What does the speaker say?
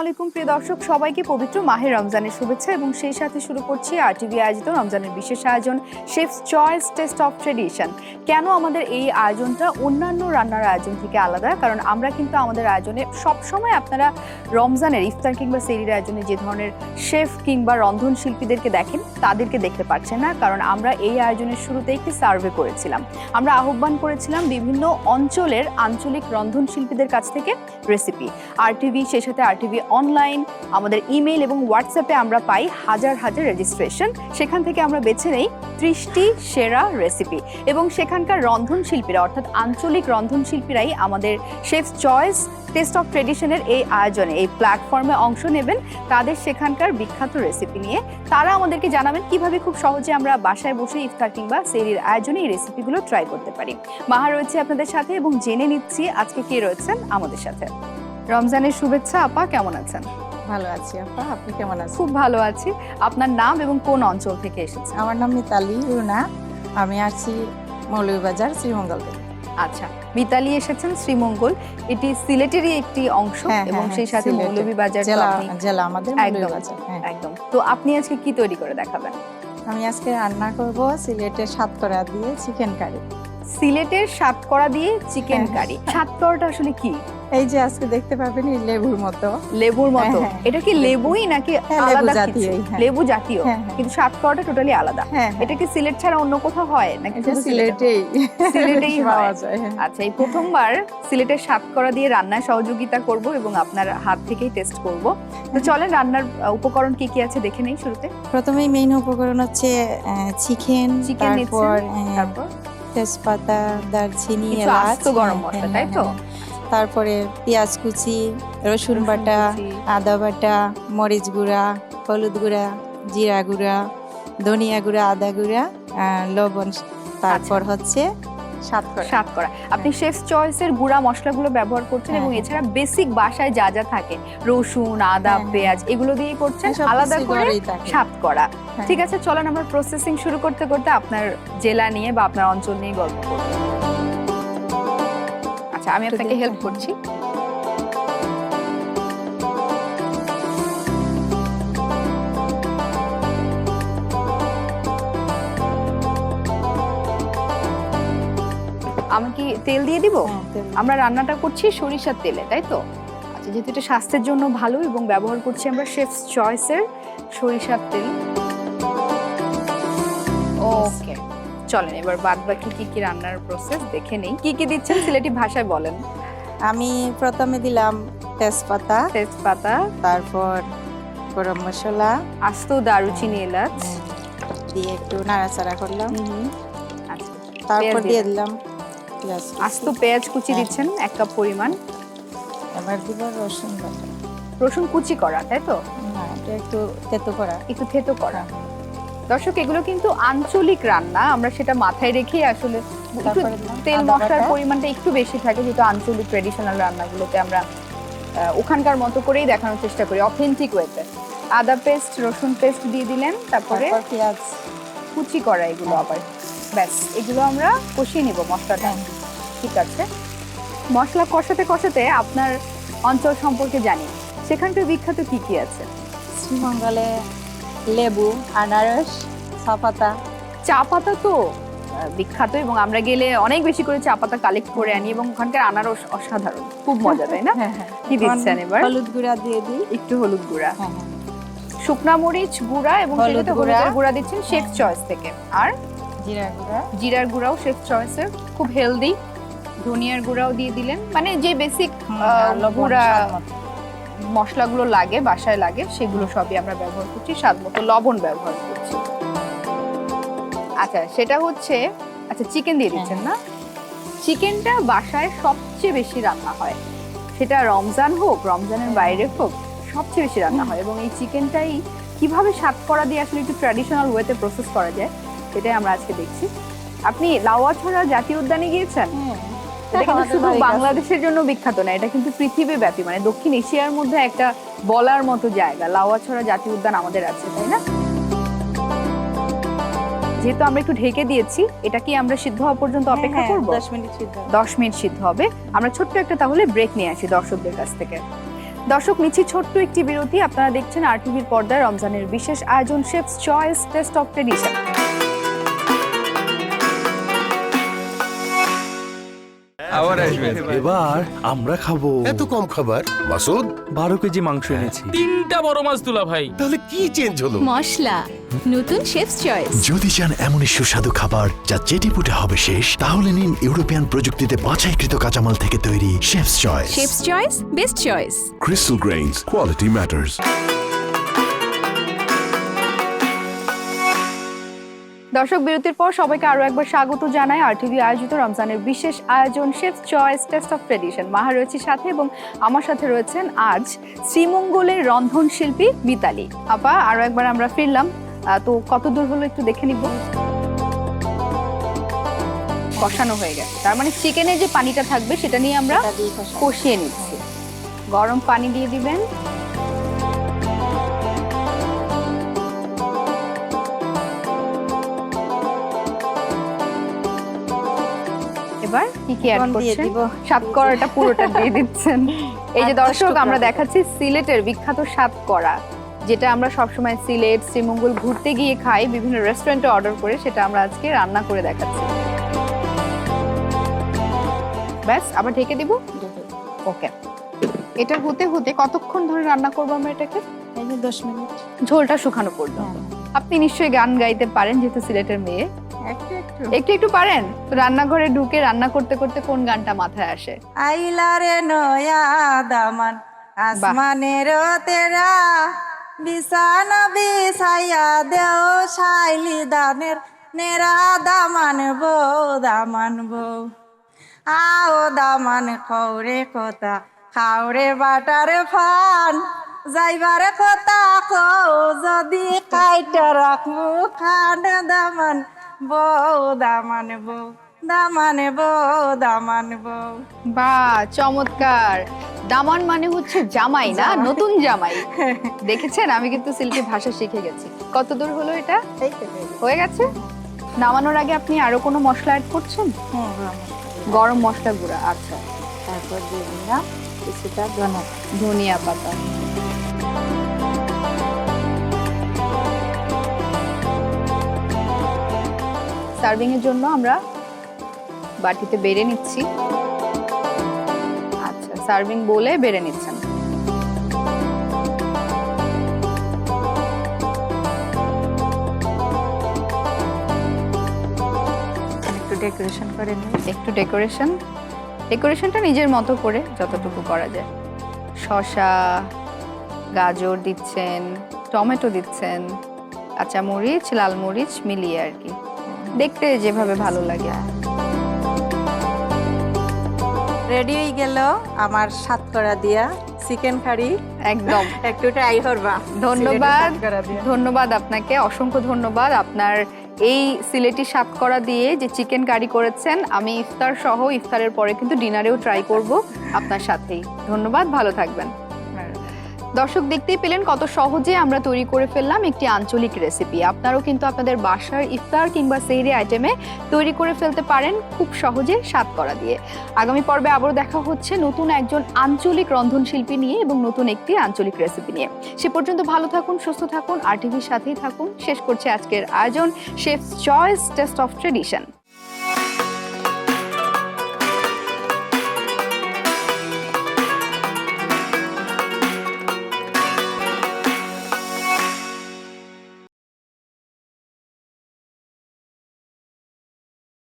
আলাইকুম প্রিয় দর্শক, সবাইকে পবিত্র মাহে রমজানের শুভেচ্ছা এবং সেই সাথে শুরু করছি আরটিভি আয়োজিত রমজানের বিশেষ আয়োজন chef's choice taste of tradition. কেন আমাদের এই আয়োজনটা অন্যান্য রান্নার আয়োজন থেকে আলাদা? কারণ আমরা কিন্তু আমাদের আয়োজনে সবসময় আপনারা রমজানের ইফতার কিংবা সেহরির আয়োজনে যে ধরনের শেফ কিংবা রন্ধন শিল্পীদেরকে দেখেন তাদেরকে দেখতে পাচ্ছেন না, কারণ আমরা এই আয়োজনের শুরুতে একটি সার্ভে করেছিলাম। আমরা আহ্বান করেছিলাম বিভিন্ন অঞ্চলের আঞ্চলিক রন্ধন শিল্পীদের কাছ থেকে রেসিপি। আরটিভি, সেই সাথে আরটিভি অনলাইন, আমাদের ইমেইল এবং হোয়াটসঅ্যাপে আমরা পাই হাজার হাজার রেজিস্ট্রেশন। সেখান থেকে আমরা বেছে নেই 30টি সেরা রেসিপি এবং সেখানকার রন্ধন শিল্পীরা অর্থাৎ আঞ্চলিক রন্ধন শিল্পীরাই আমাদের শেফস চয়েস টেস্ট অফ ট্রেডিশনের এই আয়োজনে, এই প্ল্যাটফর্মে অংশ নেবেন। তাদের সেখানকার বিখ্যাত রেসিপি নিয়ে তারা আমাদেরকে জানাবেন কিভাবে খুব সহজে আমরা বাসায় বসে ইফতার কিংবা সেহরির আয়োজনে এই রেসিপিগুলো ট্রাই করতে পারি। মাহা রয়েছে আপনাদের সাথে এবং জেনে নিচ্ছি আজকে কে রয়েছেন আমাদের সাথে। রমজানের শুভেচ্ছা আপা, কেমন আছেন? ভালো আছি আপা, আপনি কেমন আছেন? খুব ভালো আছি। আপনার নাম এবং কোন অঞ্চল থেকে এসেছেন? আমার নাম মিতালি রুনা, আমি আসছি মৌলভীবাজার শ্রীমঙ্গল থেকে। আচ্ছা, মিতালি এসেছেন শ্রীমঙ্গল, এটি সিলেটেরই একটি অংশ এবং সেই সাথে মৌলভীবাজার জেলা আমাদের মৌলভীবাজার। একদম। তো আপনি আজকে কি তৈরি করে দেখাবেন? আমি আজকে রান্না করব সিলেটের সাতকরা দিয়ে চিকেন কারি। সিলেটের সাতকরা দিয়ে চিকেন কারি। সাতকরাটা আসলে কি? এই যে আজকে দেখতে পাবেন লেবুর মতো। লেবুর মতো? এটা কি লেবুই নাকি আলাদা কিছু? লেবু জাতীয়, কিন্তু সাতকরাটা টোটালি আলাদা। এটা কি সিলেট ছাড়া অন্য কোথাও হয় নাকি শুধু সিলেটেই? সিলেটেই পাওয়া যায়। আচ্ছা, এই প্রথমবার সিলেটের সাতকরা দিয়ে রান্নায় সহযোগিতা করব এবং আপনার হাত থেকেই টেস্ট করব। তো চলেন রান্নার উপকরণ কি কি আছে দেখে নেই। শুরুতে প্রথমেই মেইন উপকরণ হচ্ছে চিকেন, তারপর তেজপাতা, দারচিনি, এলাচ, গরম মশলা, তাই তো? তারপরে পেঁয়াজ কুচি, রসুন বাটা, আদা বাটা, মরিচ গুঁড়া, হলুদ গুঁড়া, জিরা গুঁড়া, ধনিয়া গুঁড়া, আদা গুঁড়া, লবণ, তারপর হচ্ছে সাতকরা। আপনি শেফস চয়েসের গুঁড়া মশলাগুলো ব্যবহার করছেন এবং এছাড়া বেসিক বাসায় যা যা থাকে রসুন, আদা, পেঁয়াজ এগুলো দিয়ে করছেন, আলাদা করে সাতকরা। ঠিক আছে, চলেন আমরা প্রসেসিং শুরু করতে করতে আপনার জেলা নিয়ে বা আপনার অঞ্চল নিয়ে গল্প করব। আচ্ছা, আমি আপনাকে হেল্প করছি। আমি কি তেল দিয়ে দিব? আমরা রান্নাটা করছি সরিষার তেলে, তাই তো? আচ্ছা, যেহেতু এটা স্বাস্থ্যের জন্য ভালো এবং ব্যবহার করছি আমরা শেফস চয়েসের সরিষার তেল। ওকে, চলেন এবার বাদ বাকি কি কি রান্নার প্রসেস দেখে নেই। কি কি দিচ্ছেন সিলেটি ভাষায় বলেন। আমি প্রথমে দিলাম তেজপাতা, তারপর গরম মশলা, আস্ত দারুচিনি, এলাচ দিয়ে একটু নাড়াচাড়া করলাম। তারপর দিয়ে দিলাম আস্ত পেঁয়াজ কুচি দিচ্ছেন 1 কাপ পরিমাণ। এবার দিব রসুন বাটা। রসুন কুচি করা, তাই তো? না, এটা একটু থেতো করা। দর্শক, এগুলো কিন্তু আঞ্চলিক রান্না, আমরা সেটা মাথায় রেখে আসলে তেল মশলার পরিমাণটা একটু বেশি থাকে, যেহেতু আঞ্চলিক ট্রেডিশনাল রান্নাগুলোতে আমরা ওখানকার মতো করেই দেখানোর চেষ্টা করি, অথেন্টিক ওয়েতে। আদা পেস্ট, রসুন পেস্ট দিয়ে দিলেন, তারপরে পেঁয়াজ কুচি করা, এগুলো আবার ব্যাস এগুলো আমরা কষিয়ে নিব মশলাটা। ঠিক আছে, মশলা কষাতে কষাতে আপনার অঞ্চল সম্পর্কে জানি, সেখানকার বিখ্যাত কি কি আছে? শ্রীমঙ্গলে লেবু, আনারস, চা পাতা তো বিখ্যাত এবং আমরা গেলে অনেক বেশি করে চা পাতা কালেক্ট করে আনি এবং ওখানকার আনারস অসাধারণ, খুব মজা, তাই না? কি দিচ্ছেন এবার? হলুদ গুঁড়া দিয়ে দিই, একটু হলুদ গুঁড়া, শুকনা মরিচ গুঁড়া এবং হলুদের গুঁড়া দিচ্ছেন শেফস চয়েস থেকে। আর জিরার গুঁড়াও শেফস চয়েসের, খুব হেলদি। ধনিয়ার গুঁড়াও দিয়ে দিলেন, মানে যে বেসিক গুঁড়া মশলাগুলো লাগে বাসায় লাগে সেগুলো সবই আমরা ব্যবহার করছি। স্বাদ মতো লবণ ব্যবহার করছি। আচ্ছা, সেটা হচ্ছে, আচ্ছা চিকেন দিয়ে দিচ্ছেন না? চিকেনটা বাসায় সবচেয়ে বেশি রান্না হয়, সেটা রমজান হোক, রমজানের বাইরে হোক, সবচেয়ে বেশি রান্না হয়। এবং এই চিকেনটাই কিভাবে সাতকরা দিয়ে আসলে একটু ট্র্যাডিশনাল ওয়েতে প্রসেস করা যায় সেটাই আমরা আজকে দেখছি। আপনি লাউয়াছড়া জাতীয় উদ্যানে গিয়েছেন? এটা কিন্তু শুধু বাংলাদেশের জন্য বিখ্যাত না, এটা কিন্তু পৃথিবীব্যাপী, মানে দক্ষিণ এশিয়ার মধ্যে একটা বলার মতো জায়গা। লাউয়াছড়া জাতীয় উদ্যান আমাদের আছে, তাই না? যেহেতু আমরা একটু ঢেকে দিয়েছি, এটা কি আমরা সিদ্ধ হওয়া পর্যন্ত অপেক্ষা করব? 10 মিনিট সিদ্ধ। 10 মিনিট সিদ্ধ হবে। আমরা ছোট্ট একটা তাহলে ব্রেক নিয়ে আসি দর্শকদের কাছ থেকে। দর্শক নিচ্ছি ছোট্ট একটি বিরতি। আপনারা দেখছেন আরটিভির পর্দায় রমজানের বিশেষ আয়োজন chef's choice taste of tradition. এবার আমরা খাবো। এত কম খাবার মাসুদ, 12 কেজি মাংস এনেছি। 3টা বড় মাছ তুলা ভাই। তাহলে কি চেঞ্জ হলো? মশলা নতুন শেফস চয়েস। যদি চান এমনই সুস্বাদু খাবার যা চেটেপুটে হবে শেষ, তাহলে নিন ইউরোপিয়ান প্রযুক্তিতে বাছাইকৃত কাঁচামাল থেকে তৈরি chefs choice. Chefs choice, best choice. Crystal Grains, quality matters. দর্শক বিরতির পর সবাইকে আরো একবার স্বাগত জানাই আরটিভি আয়োজিত রমজানের বিশেষ আয়োজন chef's choice taste of tradition. মাহা রয়েছে সাথে এবং আমার সাথে রয়েছেন আজ শ্রীমঙ্গলের রন্ধন শিল্পী মিতালি আপা। আরো একবার আমরা ফিরলাম, তো কত দূর হলো একটু দেখে নিব। কষানো হয়ে গেছে, তার মানে চিকেনের যে পানিটা থাকবে সেটা নিয়ে আমরা কষিয়ে নিচ্ছি। গরম পানি দিয়ে দিবেন। এবার কি কি অ্যাড করছেন? সাতকরাটা পুরোটা দিয়ে দিচ্ছেন। এই যে দর্শক, আমরা দেখাচ্ছি সিলেটের বিখ্যাত সাতকরা, যেটা আমরা সবসময় সিলেট শ্রীমঙ্গল ঘুরতে গিয়ে খাই, বিভিন্ন রেস্টুরেন্টে অর্ডার করে, সেটা আমরা আজকে রান্না করে দেখাচ্ছি। ব্যাস, আবার ঢেকে দিব। ওকে, এটা হতে হতে কতক্ষণ ধরে রান্না করবো আমরা এটাকে? 10 মিনিট। ঝোলটা শুকানো পর্যন্ত। আপনি নিশ্চয়ই গান গাইতে পারেন, যেহেতু সিলেটের মেয়ে। একটু একটু পারেন তো? রান্নাঘরে ঢুকে রান্না করতে করতে কোন গানটা মাথায় আসে? আইলারে নয়া দামান আসমানের তেরা, বিছানা বিছাইয়া দেও শাইলি দানের নেরা, দামান বউ আও দামান খৌরে কথা খাওরে বাটার ফান, যাইবার কথা কও যদি কাইটা রাখবো খান, দামান বউ দামান বউ দামান বউ। বাহ, চমৎকার। দামান মানে হচ্ছে জামাই না, নতুন জামাই। দেখেছেন, আমি কিন্তু সিলেটি ভাষা শিখে গেছি। কত দূর হলো এটা? হয়ে গেছে। নামানোর আগে আপনি আরো কোনো মশলা অ্যাড করছেন? গরম মশলা গুঁড়া, আচ্ছা। তারপর দিয়ে দিলাম কিছুটা ধনিয়া পাতা। সার্ভিং এর জন্য আমরা বাটিতে বেড়ে নিচ্ছি। আচ্ছা, সার্ভিং বলে বেড়ে নিচ্ছেন। একটু ডেকোরেশন করে নিই। একটু ডেকোরেশনটা নিজের মতো করে যতটুকু করা যায়। শসা, গাজর দিচ্ছেন, টমেটো দিচ্ছেন, কাঁচামরিচ, লাল মরিচ মিলিয়ে আর কি, দেখতে যেভাবে ভালো লাগে। রেডি হয়ে গেল আমার সাতকরা দিয়া চিকেন কারি। একদম। একটু ট্রাই করবা। ধন্যবাদ, ধন্যবাদ আপনাকে, অসংখ্য ধন্যবাদ। আপনার এই সিলেটি সাতকরা দিয়ে যে চিকেন কারি করেছেন, আমি ইফতার সহ ইফতারের পরে কিন্তু ডিনারেও ট্রাই করব আপনার সাথেই। ধন্যবাদ, ভালো থাকবেন। দর্শক দেখতেই পেলেন কত সহজে আমরা তৈরি করে ফেললাম একটি আঞ্চলিক রেসিপি। আপনারাও কিন্তু আপনাদের বাসার ইফতার কিংবা সেহরি আইটেমে তৈরি করে ফেলতে পারেন খুব সহজে সাতকরা দিয়ে। আগামী পর্বে আবারও দেখা হচ্ছে নতুন একজন আঞ্চলিক রন্ধনশিল্পী নিয়ে এবং নতুন একটি আঞ্চলিক রেসিপি নিয়ে। সে পর্যন্ত ভালো থাকুন, সুস্থ থাকুন, আরটিভির সাথেই থাকুন। শেষ করছে আজকের আয়োজন chef's choice taste of tradition.